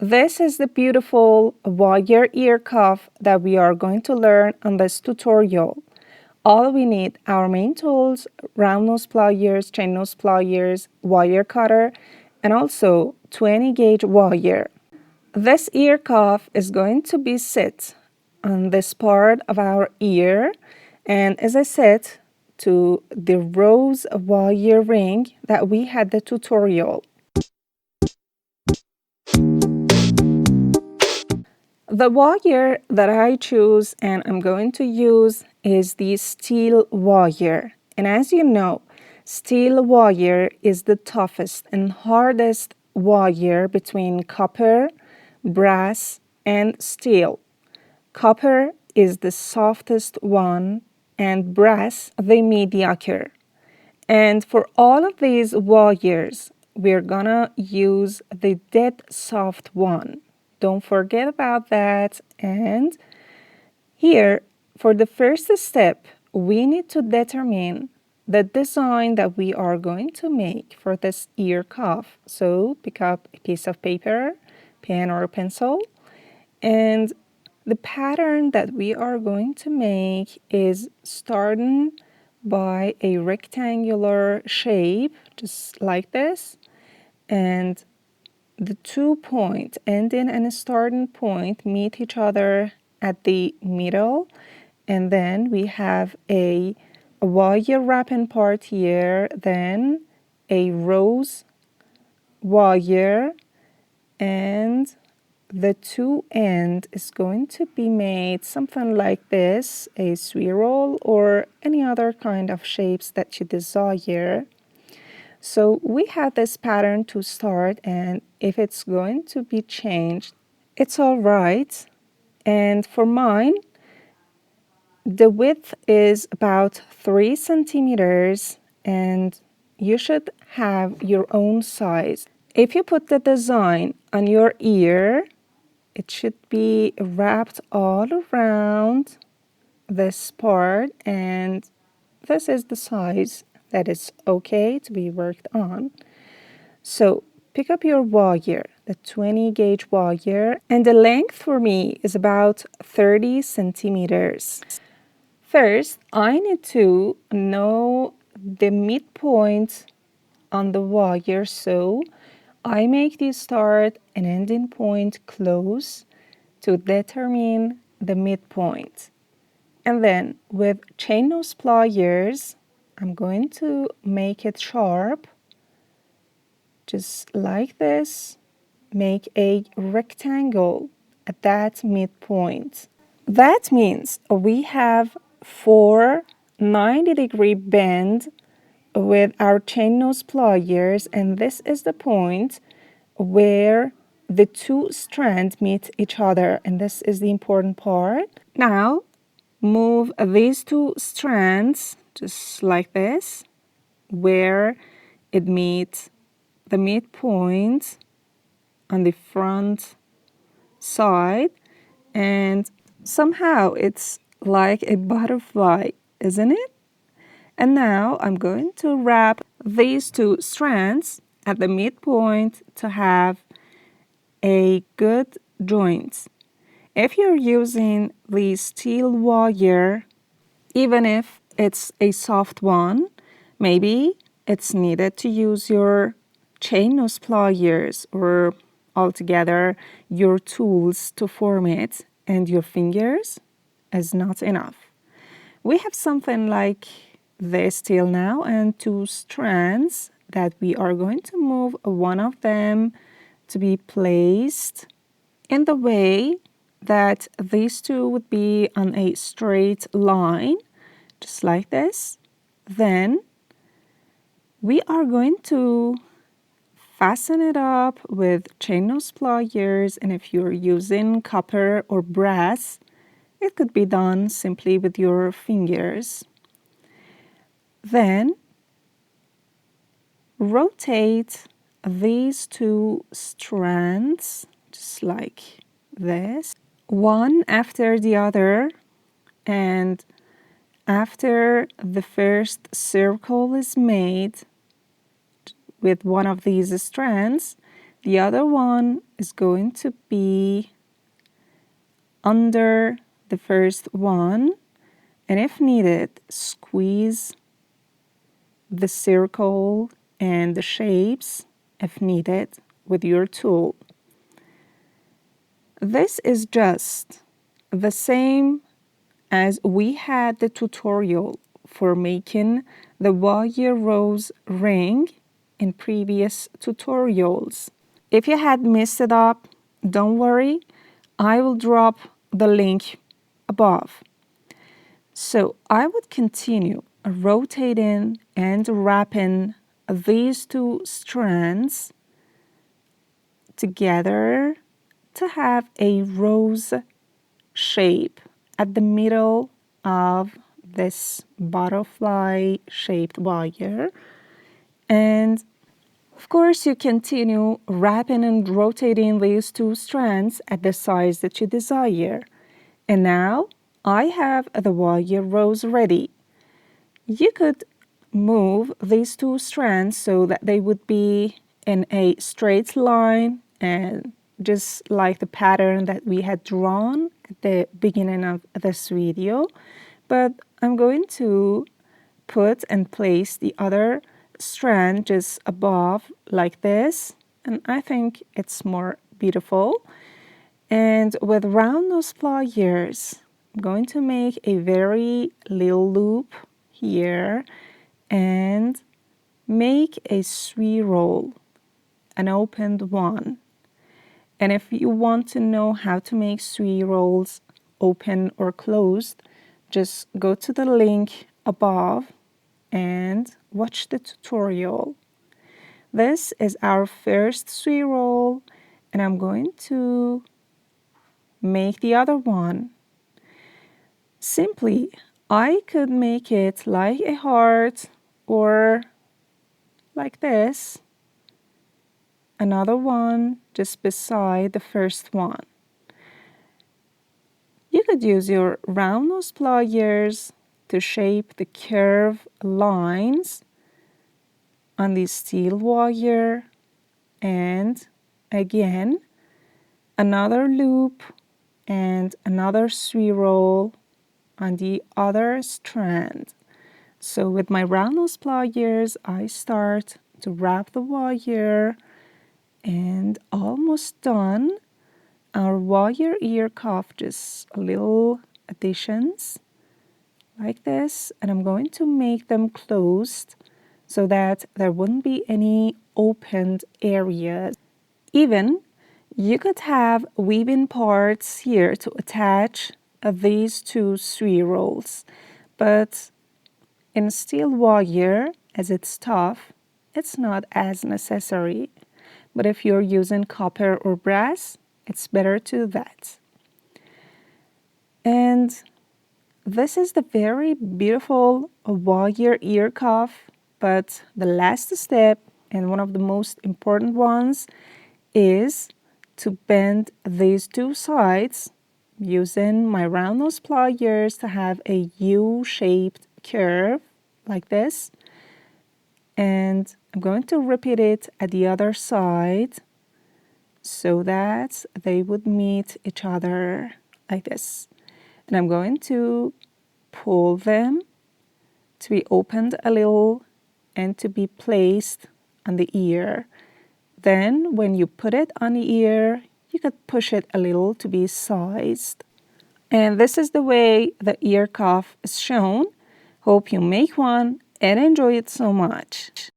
This is the beautiful wire ear cuff that we are going to learn on this tutorial. All we need our main tools, round nose pliers, chain nose pliers, wire cutter, and also 20 gauge wire. This ear cuff is going to be sit on this part of our ear, and as I said, to the rose wire ring that we had the tutorial. The wire that I choose and I'm going to use is the steel wire. And as you know, steel wire is the toughest and hardest wire between copper, brass, and steel. Copper is the softest one and brass the mediocre. And for all of these wires, we're gonna use the dead soft one. Don't forget about that. And here, for the first step, we need to determine the design that we are going to make for this ear cuff. So pick up a piece of paper, pen or pencil, and the pattern that we are going to make is starting by a rectangular shape, just like this, and the 2 points, ending and starting point, meet each other at the middle, and then we have a wire wrapping part here, then a rose wire, and the two end is going to be made something like this, a swirl or any other kind of shapes that you desire. So we have this pattern to start, and if it's going to be changed, it's all right. And for mine, the width is about 3 centimeters, and you should have your own size. If you put the design on your ear, it should be wrapped all around this part, and this is the size that is okay to be worked on. So pick up your wire, the 20 gauge wire, and the length for me is about 30 centimeters. First, I need to know the midpoint on the wire, so I make the start and ending point close to determine the midpoint. And then with chain nose pliers, I'm going to make it sharp, just like this. Make a rectangle at that midpoint. That means we have 4 90-degree bend with our chain nose pliers, and this is the point where the two strands meet each other, and this is the important part. Now move these two strands just like this, where it meets the midpoint on the front side, and somehow it's like a butterfly, isn't it? And now I'm going to wrap these two strands at the midpoint to have a good joint. If you're using the steel wire, even if it's a soft one, maybe it's needed to use your chain nose pliers or altogether your tools to form it, and your fingers is not enough. We have something like this till now, and 2 strands that we are going to move one of them to be placed in the way that these two would be on a straight line, just like this. Then we are going to fasten it up with chain nose pliers, and if you're using copper or brass, it could be done simply with your fingers. Then rotate these 2 strands just like this, one after the other, and after the first circle is made with one of these strands, The other one is going to be under the first one, and if needed, squeeze the circle and the shapes if needed with your tool. This is just the same as we had the tutorial for making the wire rose ring in previous tutorials. If you had messed it up, don't worry, I will drop the link above. So I would continue rotating and wrapping these two strands together to have a rose shape at the middle of this butterfly shaped wire. And of course, you continue wrapping and rotating these two strands at the size that you desire. And now I have the wire rose ready. You could move these two strands so that they would be in a straight line and just like the pattern that we had drawn at the beginning of this video. But I'm going to put and place the other strand just above like this, and I think it's more beautiful. And with round nose pliers, I'm going to make a very little loop here and make a swirl, an opened one. And if you want to know how to make swirls open or closed, just go to the link above and watch the tutorial. This is our first swirl, and I'm going to make the other one. Simply, I could make it like a heart or like this. Another one just beside the first one. You could use your round nose pliers to shape the curved lines on the steel wire, and again another loop and another swirl on the other strand. So with my round nose pliers, I start to wrap the wire, and almost done. Our wire ear cuff, just a little additions like this, and I'm going to make them closed so that there wouldn't be any opened areas. Even you could have weaving parts here to attach these two swirls, but in steel wire, as it's tough, it's not as necessary. But if you're using copper or brass, it's better to do that. And this is the very beautiful wire ear cuff, but the last step and one of the most important ones is to bend these two sides using my round nose pliers to have a U-shaped curve like this. And I'm going to repeat it at the other side so that they would meet each other like this. And I'm going to pull them to be opened a little and to be placed on the ear. Then when you put it on the ear, you could push it a little to be sized. And this is the way the ear cuff is shown. Hope you make one and enjoy it so much.